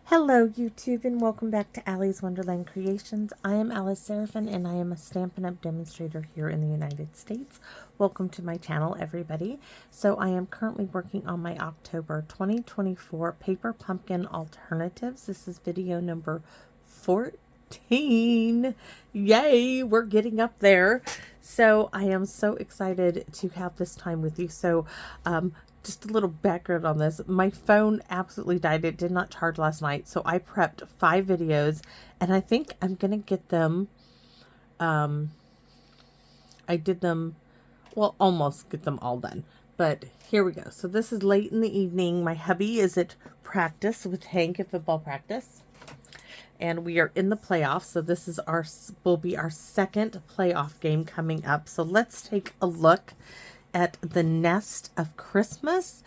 Hello YouTube and welcome back to Allie's Wonderland Creations. I am Alice Seraphin and I am a Stampin' Up! Demonstrator here in the United States. Welcome to my channel everybody. So I am currently working on my October 2024 Paper Pumpkin Alternatives. This is video number 14. Yay, we're getting up there. So I am so excited to have this time with you. So just a little background on this. My phone absolutely died. It did not charge last night. So I prepped 5 videos and I think I'm going to get them. I did them, well, almost get them all done. But here we go. So this is late in the evening. My hubby is at practice with Hank at football practice. And we are in the playoffs. So this is will be our second playoff game coming up. So let's take a look at the Nest of Christmas.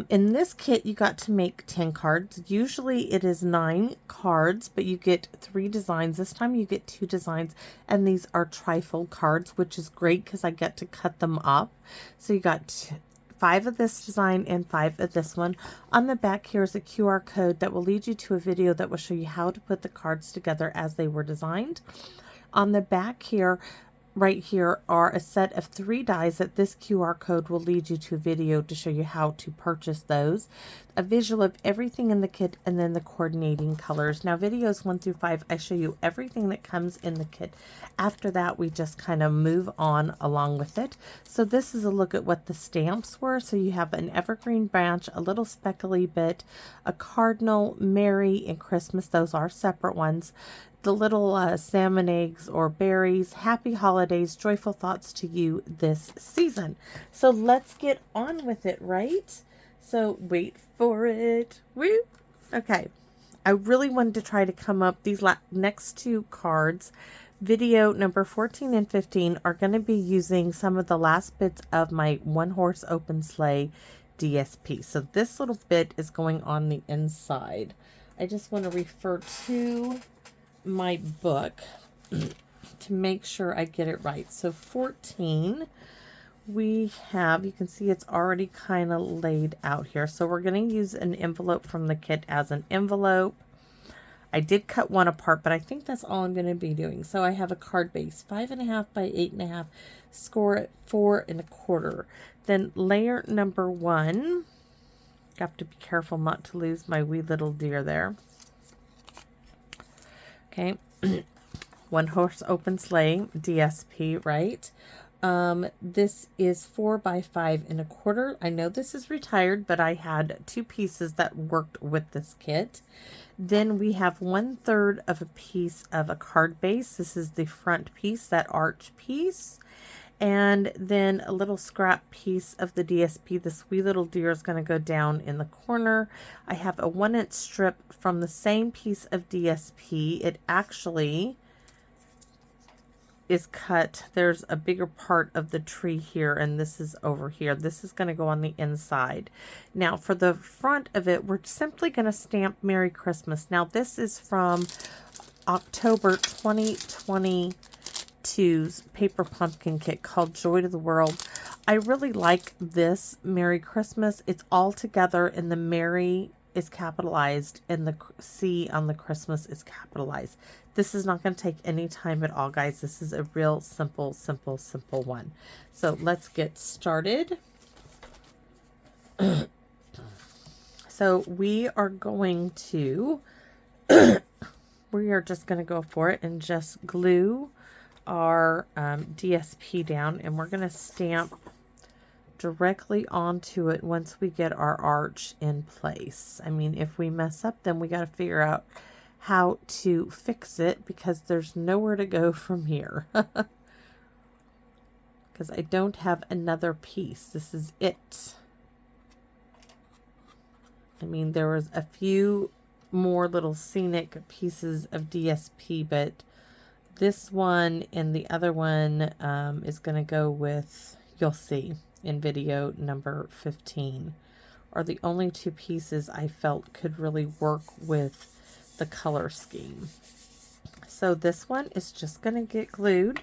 In this kit, you got to make 10 cards. Usually it is 9 cards, but you get 3 designs. This time you get 2 designs, and these are trifold cards, which is great because I get to cut them up. So you got 5 of this design and 5 of this one. On the back here is a QR code that will lead you to a video that will show you how to put the cards together as they were designed. On the back here, right here are a set of 3 dies that this QR code will lead you to a video to show you how to purchase those. A visual of everything in the kit and then the coordinating colors. Now videos 1 through 5, I show you everything that comes in the kit. After that, we just kind of move on along with it. So this is a look at what the stamps were. So you have an evergreen branch, a little speckly bit, a cardinal, Merry, and Christmas. Those are separate ones. The little salmon eggs or berries, happy holidays, joyful thoughts to you this season. So let's get on with it, right? So wait for it. Woo! Okay. I really wanted to try to come up these next 2 cards. Video number 14 and 15 are going to be using some of the last bits of my One Horse Open Sleigh DSP. So this little bit is going on the inside. I just want to refer to my book to make sure I get it right. So 14, we have, you can see it's already kind of laid out here. So we're going to use an envelope from the kit as an envelope. I did cut one apart, but I think that's all I'm going to be doing. So I have a card base, 5.5 by 8.5, score at 4 1/4. Then layer number 1, have to be careful not to lose my wee little deer there. Okay, One Horse Open Sleigh DSP, right? This is 4 by 5 1/4. I know this is retired, but I had 2 pieces that worked with this kit. Then we have 1/3 of a piece of a card base. This is the front piece, that arch piece. And then a little scrap piece of the DSP. This wee little deer is going to go down in the corner. I have a 1-inch strip from the same piece of DSP. It actually is cut. There's a bigger part of the tree here, and this is over here. This is going to go on the inside. Now for the front of it, we're simply going to stamp Merry Christmas. Now this is from October 2022's Paper Pumpkin Kit called Joy to the World. I really like this Merry Christmas. It's all together, and the Merry is capitalized and the C on the Christmas is capitalized. This is not going to take any time at all, guys. This is a real simple one. So let's get started. So we are going to, we are just going to go for it and just glue our DSP down, and we're going to stamp directly onto it once we get our arch in place. I mean, if we mess up, then we got to figure out how to fix it, because there's nowhere to go from here. Because I don't have another piece. This is it. I mean, there was a few more little scenic pieces of DSP, but this one and the other one is going to go with, you'll see in video number 15, are the only 2 pieces I felt could really work with the color scheme. So this one is just going to get glued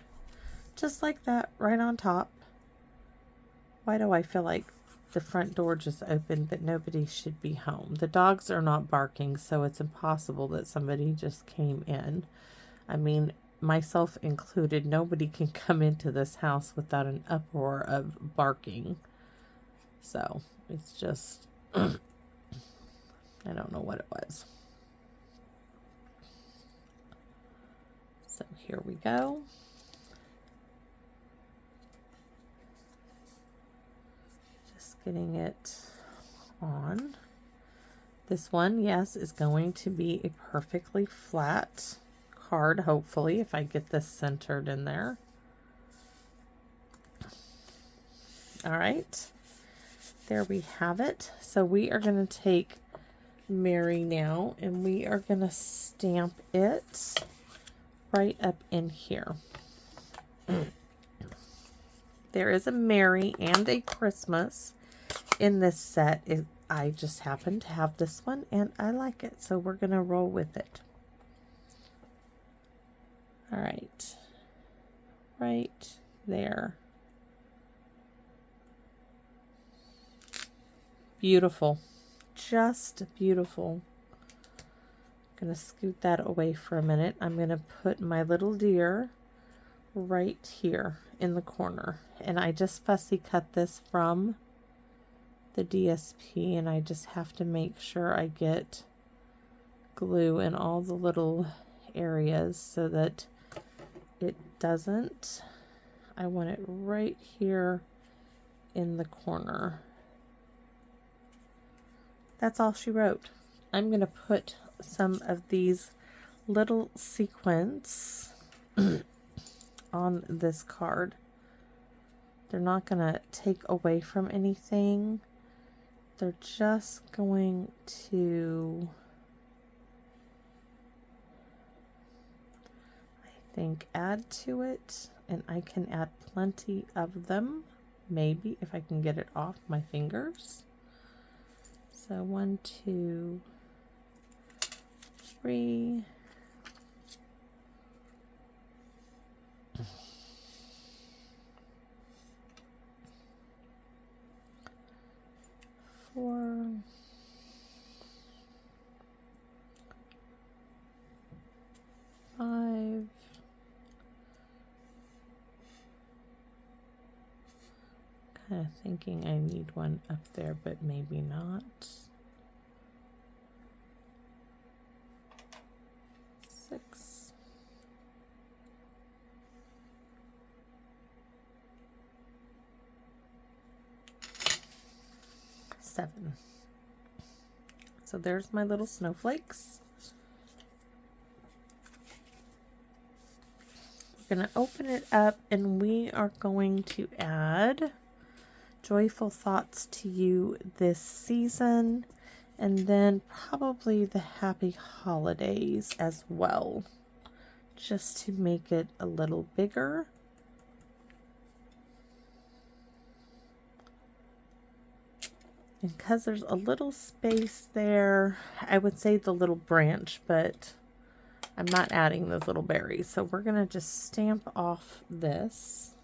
just like that right on top. Why do I feel like the front door just opened, but nobody should be home. The dogs are not barking, so it's impossible that somebody just came in. I mean, myself included, nobody can come into this house without an uproar of barking. So it's just, I don't know what it was. So here we go. Just getting it on. This one, yes, is going to be a perfectly flat card, hopefully, if I get this centered in there. All right, there we have it. So we are going to take Mary now, and we are going to stamp it right up in here. There is a Mary and a Christmas in this set. I just happen to have this one and I like it, so we're going to roll with it. All right, right there. Beautiful, just beautiful. I'm going to scoot that away for a minute. I'm going to put my little deer right here in the corner, and I just fussy cut this from the DSP, and I just have to make sure I get glue in all the little areas so that it doesn't. I want it right here in the corner. That's all she wrote. I'm going to put some of these little sequins on this card. They're not going to take away from anything. They're just going to, I think, add to it, and I can add plenty of them, maybe, if I can get it off my fingers. So 1, 2, 3. 4. 5. Kind of thinking I need one up there, but maybe not. 6. 7. So there's my little snowflakes. We're going to open it up, and we are going to add joyful thoughts to you this season, and then probably the happy holidays as well, just to make it a little bigger. And because there's a little space there, I would say the little branch, but I'm not adding those little berries. So we're going to just stamp off this.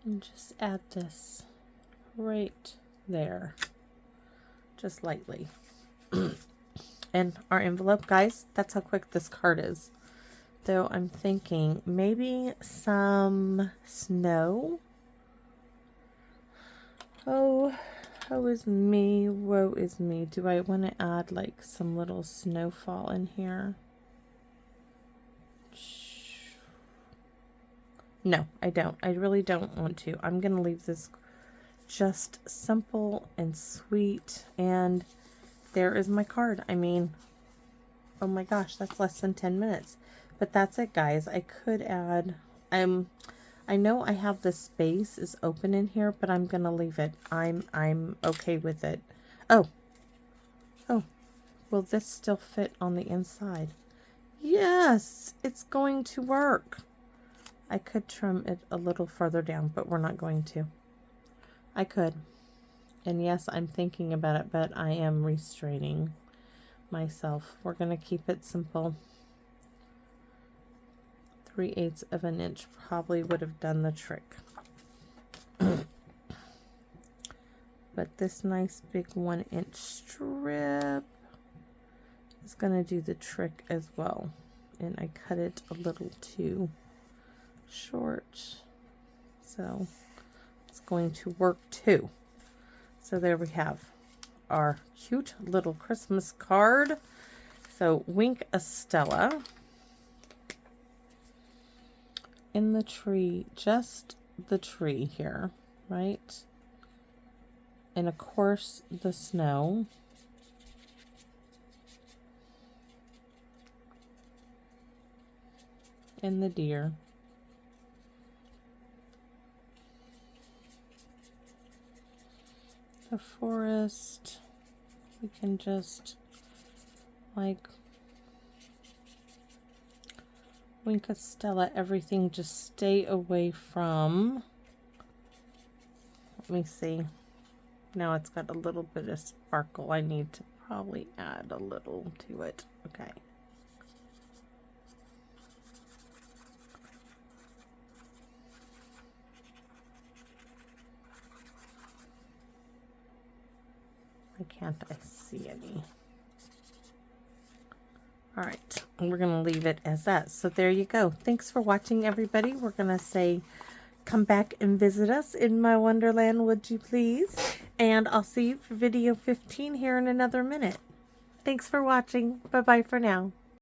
And just add this right there, just lightly. And our envelope, guys, that's how quick this card is. Though I'm thinking maybe some snow. Oh, woe is me, woe is me. Do I want to add like some little snowfall in here? No, I don't. I really don't want to. I'm going to leave this just simple and sweet. And there is my card. I mean, oh my gosh, that's less than 10 minutes. But that's it, guys. I could add, I know I have the space is open in here, but I'm going to leave it. I'm okay with it. Oh, will this still fit on the inside? Yes, it's going to work. I could trim it a little further down, but we're not going to. I could. And yes, I'm thinking about it, but I am restraining myself. We're going to keep it simple. 3/8 of an inch probably would have done the trick. But this nice big 1-inch strip is going to do the trick as well. And I cut it a little too short, so it's going to work too. So there we have our cute little Christmas card. So Wink a Stella in the tree, just the tree here, right? And of course the snow. And the deer. The forest. We can just like Wink a Stella everything, just stay away from. Let me see. Now it's got a little bit of sparkle. I need to probably add a little to it. Okay. Why can't I see any? All right, we're going to leave it as that. So there you go. Thanks for watching, everybody. We're going to say, come back and visit us in my wonderland, would you please? And I'll see you for video 15 here in another minute. Thanks for watching. Bye-bye for now.